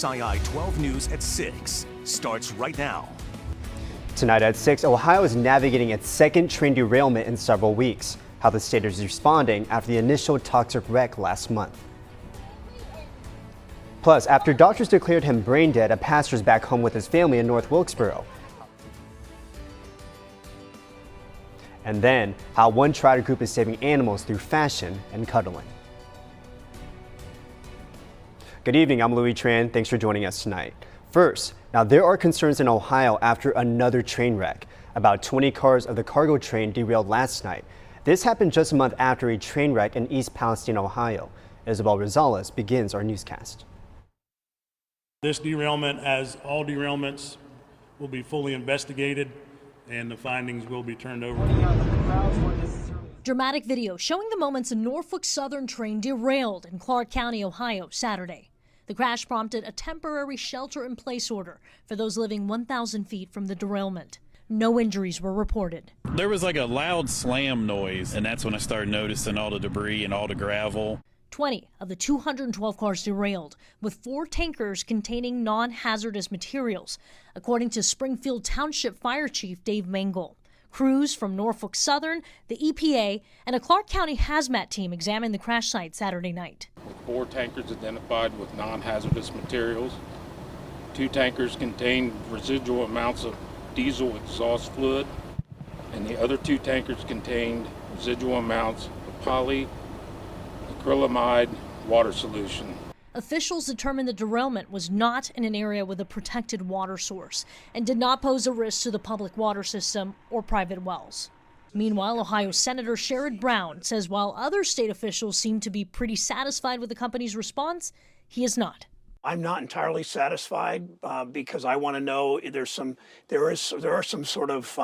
WXII 12 News at 6 starts right now. Tonight at 6, Ohio is navigating its second train derailment in several weeks. How the state is responding after the initial toxic wreck last month. Plus, after doctors declared him brain dead, a pastor is back home with his family in North Wilkesboro. And then, how one Triad group is saving animals through fashion and cuddling. Good evening, I'm Louis Tran. Thanks for joining us tonight. First, now there are concerns in Ohio after another train wreck. About 20 cars of the cargo train derailed last night. This happened just a month after a train wreck in East Palestine, Ohio. Isabel Rosales begins our newscast. This derailment, as all derailments, will be fully investigated and the findings will be turned over. Dramatic video showing the moments a Norfolk Southern train derailed in Clark County, Ohio, Saturday. The crash prompted a temporary shelter-in-place order for those living 1,000 feet from the derailment. No injuries were reported. There was like a loud slam noise, and that's when I started noticing all the debris and all the gravel. 20 of the 212 cars derailed, with 4 tankers containing non-hazardous materials, according to Springfield Township Fire Chief Dave Mangle. Crews from Norfolk Southern, the EPA, and a Clark County hazmat team examined the crash site Saturday night. 4 tankers identified with non-hazardous materials. 2 tankers contained residual amounts of diesel exhaust fluid, and the other 2 tankers contained residual amounts of polyacrylamide water solution. Officials determined the derailment was not in an area with a protected water source and did not pose a risk to the public water system or private wells. Meanwhile, Ohio Senator Sherrod Brown says while other state officials seem to be pretty satisfied with the company's response, he is not. I'm not entirely satisfied because I want to know there are some sort of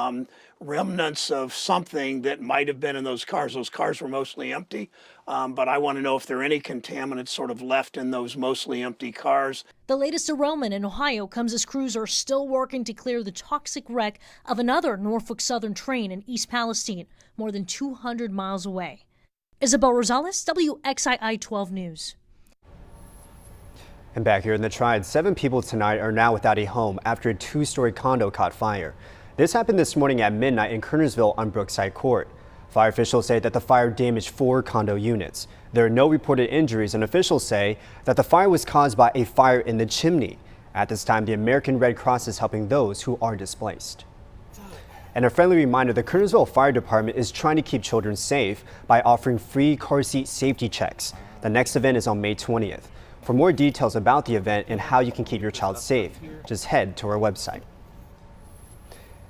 remnants of something that might have been in those cars. Those cars were mostly empty, but I want to know if there are any contaminants sort of left in those mostly empty cars. The latest derailment in Ohio comes as crews are still working to clear the toxic wreck of another Norfolk Southern train in East Palestine, more than 200 miles away. Isabel Rosales, WXII 12 News. And back here in the Triad, 7 people tonight are now without a home after a 2-story condo caught fire. This happened this morning at midnight in Kernersville on Brookside Court. Fire officials say that the fire damaged 4 condo units. There are no reported injuries, and officials say that the fire was caused by a fire in the chimney. At this time, the American Red Cross is helping those who are displaced. And a friendly reminder, the Kernersville Fire Department is trying to keep children safe by offering free car seat safety checks. The next event is on May 20th. For more details about the event and how you can keep your child safe, just head to our website.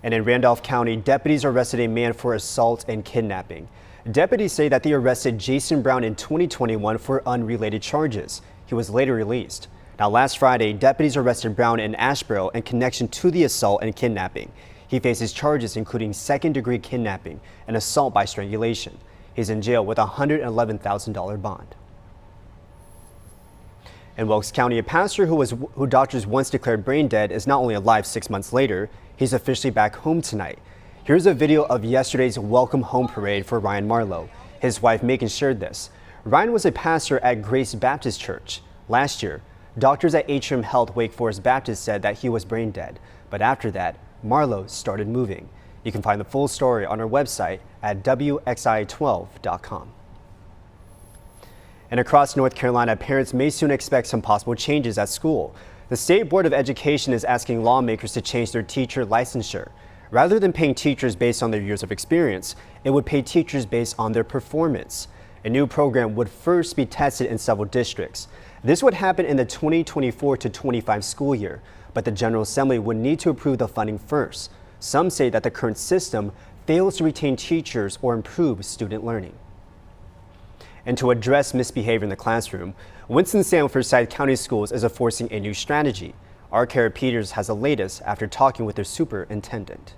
And in Randolph County, deputies arrested a man for assault and kidnapping. Deputies say that they arrested Jason Brown in 2021 for unrelated charges. He was later released. Now, last Friday, deputies arrested Brown in Asheboro in connection to the assault and kidnapping. He faces charges including second-degree kidnapping and assault by strangulation. He's in jail with a $111,000 bond. In Wilkes County, a pastor who doctors once declared brain dead is not only alive 6 months later, he's officially back home tonight. Here's a video of yesterday's welcome home parade for Ryan Marlowe. His wife Megan shared this. Ryan was a pastor at Grace Baptist Church. Last year, doctors at Atrium Health Wake Forest Baptist said that he was brain dead. But after that, Marlowe started moving. You can find the full story on our website at WXI12.com. And across North Carolina, parents may soon expect some possible changes at school. The State Board of Education is asking lawmakers to change their teacher licensure. Rather than paying teachers based on their years of experience, it would pay teachers based on their performance. A new program would first be tested in several districts. This would happen in the 2024-25 school year, but the General Assembly would need to approve the funding first. Some say that the current system fails to retain teachers or improve student learning. And to address misbehavior in the classroom, Winston-Salem Forsyth County Schools is enforcing a new strategy. Our Kara Peters has the latest after talking with their superintendent.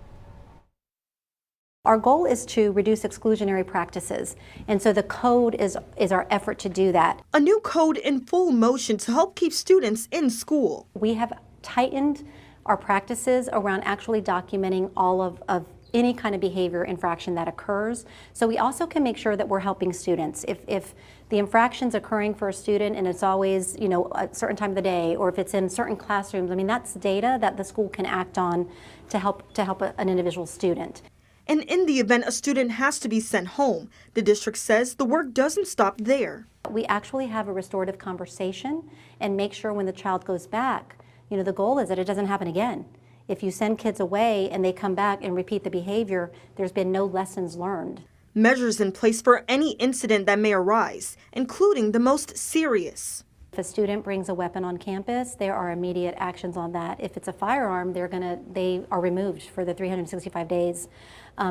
Our goal is to reduce exclusionary practices, and so the code is our effort to do that. A new code in full motion to help keep students in school. We have tightened our practices around actually documenting all of any kind of behavior infraction that occurs. So we also can make sure that we're helping students. If the infraction's occurring for a student and it's always, a certain time of the day, or if it's in certain classrooms, I mean, that's data that the school can act on to help an individual student. And in the event a student has to be sent home, the district says the work doesn't stop there. We actually have a restorative conversation and make sure when the child goes back, the goal is that it doesn't happen again. If you send kids away and they come back and repeat the behavior, there's been no lessons learned. Measures in place for any incident that may arise, including the most serious. If a student brings a weapon on campus, there are immediate actions on that. If it's a firearm, they are removed for the 365 days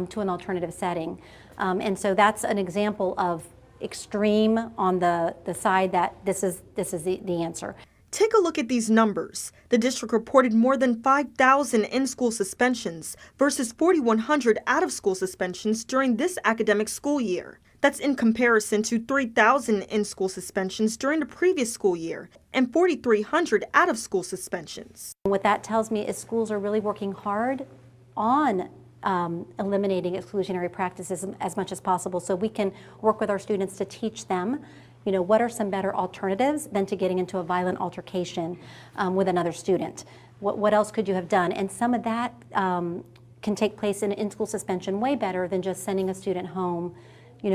to an alternative setting. And so that's an example of extreme on the side that this is the answer. Take a look at these numbers. The district reported more than 5,000 in-school suspensions versus 4,100 out-of-school suspensions during this academic school year. That's in comparison to 3,000 in-school suspensions during the previous school year and 4,300 out-of-school suspensions. What that tells me is schools are really working hard on eliminating exclusionary practices as much as possible, so we can work with our students to teach them what are some better alternatives than to getting into a violent altercation with another student. What else could you have done? And some of that can take place in in-school suspension way better than just sending a student home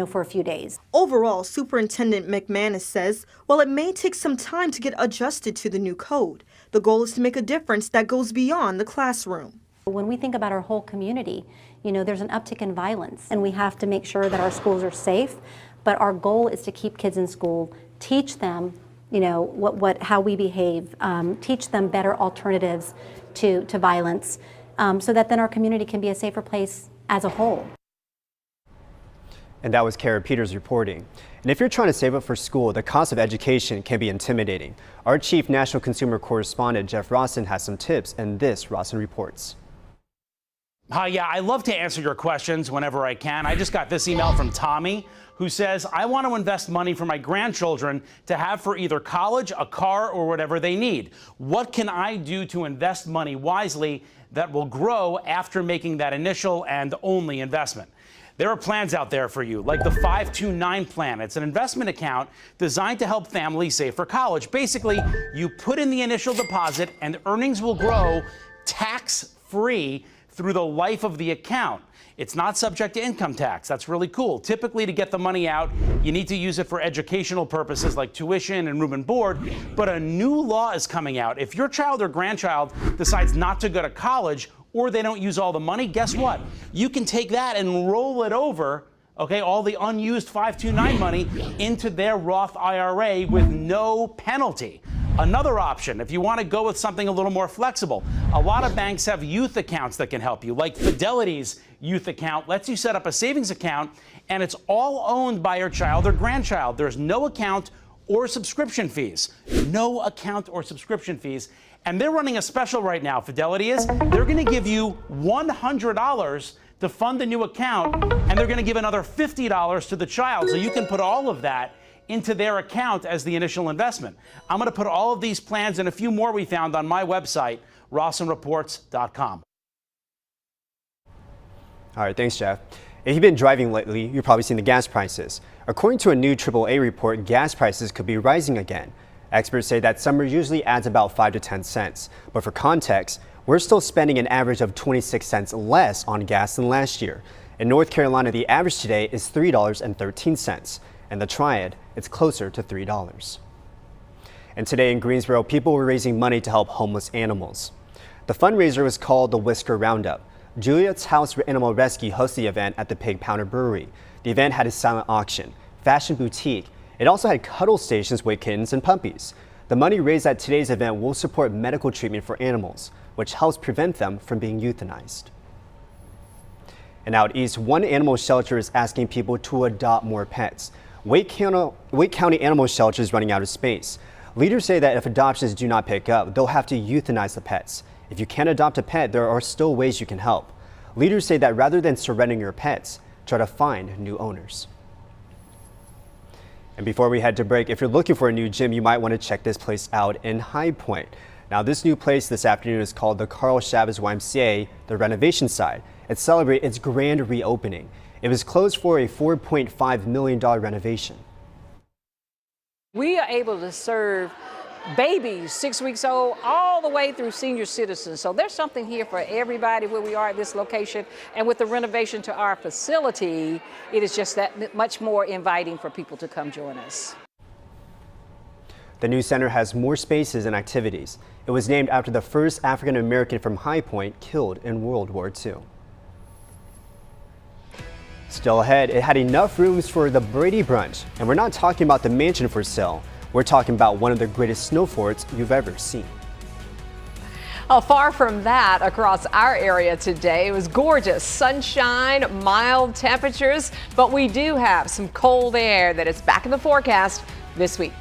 for a few days. Overall, Superintendent McManus says, while it may take some time to get adjusted to the new code, the goal is to make a difference that goes beyond the classroom. When we think about our whole community, there's an uptick in violence, and we have to make sure that our schools are safe. But our goal is to keep kids in school, teach them, how we behave, teach them better alternatives to violence, so that then our community can be a safer place as a whole. And that was Kara Peters reporting. And if you're trying to save up for school, the cost of education can be intimidating. Our chief national consumer correspondent, Jeff Rawson, has some tips, and this Rawson reports. Hi, yeah, I love to answer your questions whenever I can. I just got this email from Tommy, who says, I want to invest money for my grandchildren to have for either college, a car, or whatever they need. What can I do to invest money wisely that will grow after making that initial and only investment? There are plans out there for you, like the 529 plan. It's an investment account designed to help families save for college. Basically, you put in the initial deposit and earnings will grow tax-free through the life of the account. It's not subject to income tax. That's really cool. Typically, to get the money out, you need to use it for educational purposes like tuition and room and board. But a new law is coming out. If your child or grandchild decides not to go to college or they don't use all the money, guess what? You can take that and roll it over, okay, all the unused 529 money into their Roth IRA with no penalty. Another option, if you want to go with something a little more flexible, a lot of banks have youth accounts that can help you, like Fidelity's youth account lets you set up a savings account, and it's all owned by your child or grandchild. There's no account or subscription fees. No account or subscription fees. And they're running a special right now, Fidelity is. They're going to give you $100 to fund the new account, and they're going to give another $50 to the child. So you can put all of that into their account as the initial investment. I'm going to put all of these plans and a few more we found on my website, rawsonreports.com. All right, thanks, Jeff. If you've been driving lately, you've probably seen the gas prices. According to a new AAA report, gas prices could be rising again. Experts say that summer usually adds about 5 to 10 cents. But for context, we're still spending an average of 26 cents less on gas than last year. In North Carolina, the average today is $3.13. And the Triad, it's closer to $3. And today in Greensboro, people were raising money to help homeless animals. The fundraiser was called the Whisker Roundup. Juliet's House Animal Rescue hosted the event at the Pig Pounder Brewery. The event had a silent auction, fashion boutique. It also had cuddle stations with kittens and puppies. The money raised at today's event will support medical treatment for animals, which helps prevent them from being euthanized. And out east, one animal shelter is asking people to adopt more pets. Wake County Animal Shelter is running out of space. Leaders say that if adoptions do not pick up, they'll have to euthanize the pets. If you can't adopt a pet, there are still ways you can help. Leaders say that rather than surrendering your pets, try to find new owners. And before we head to break, if you're looking for a new gym, you might want to check this place out in High Point. Now, this new place this afternoon is called the Carl Chavez YMCA, the renovation side. and celebrate its grand reopening. It was closed for a $4.5 million renovation. We are able to serve babies 6 weeks old all the way through senior citizens. So there's something here for everybody where we are at this location. And with the renovation to our facility, it is just that much more inviting for people to come join us. The new center has more spaces and activities. It was named after the first African American from High Point killed in World War II. Still ahead, it had enough rooms for the Brady Brunch. And we're not talking about the mansion for sale. We're talking about one of the greatest snow forts you've ever seen. Oh, far from that across our area today. It was gorgeous. Sunshine, mild temperatures, but we do have some cold air that is back in the forecast this week.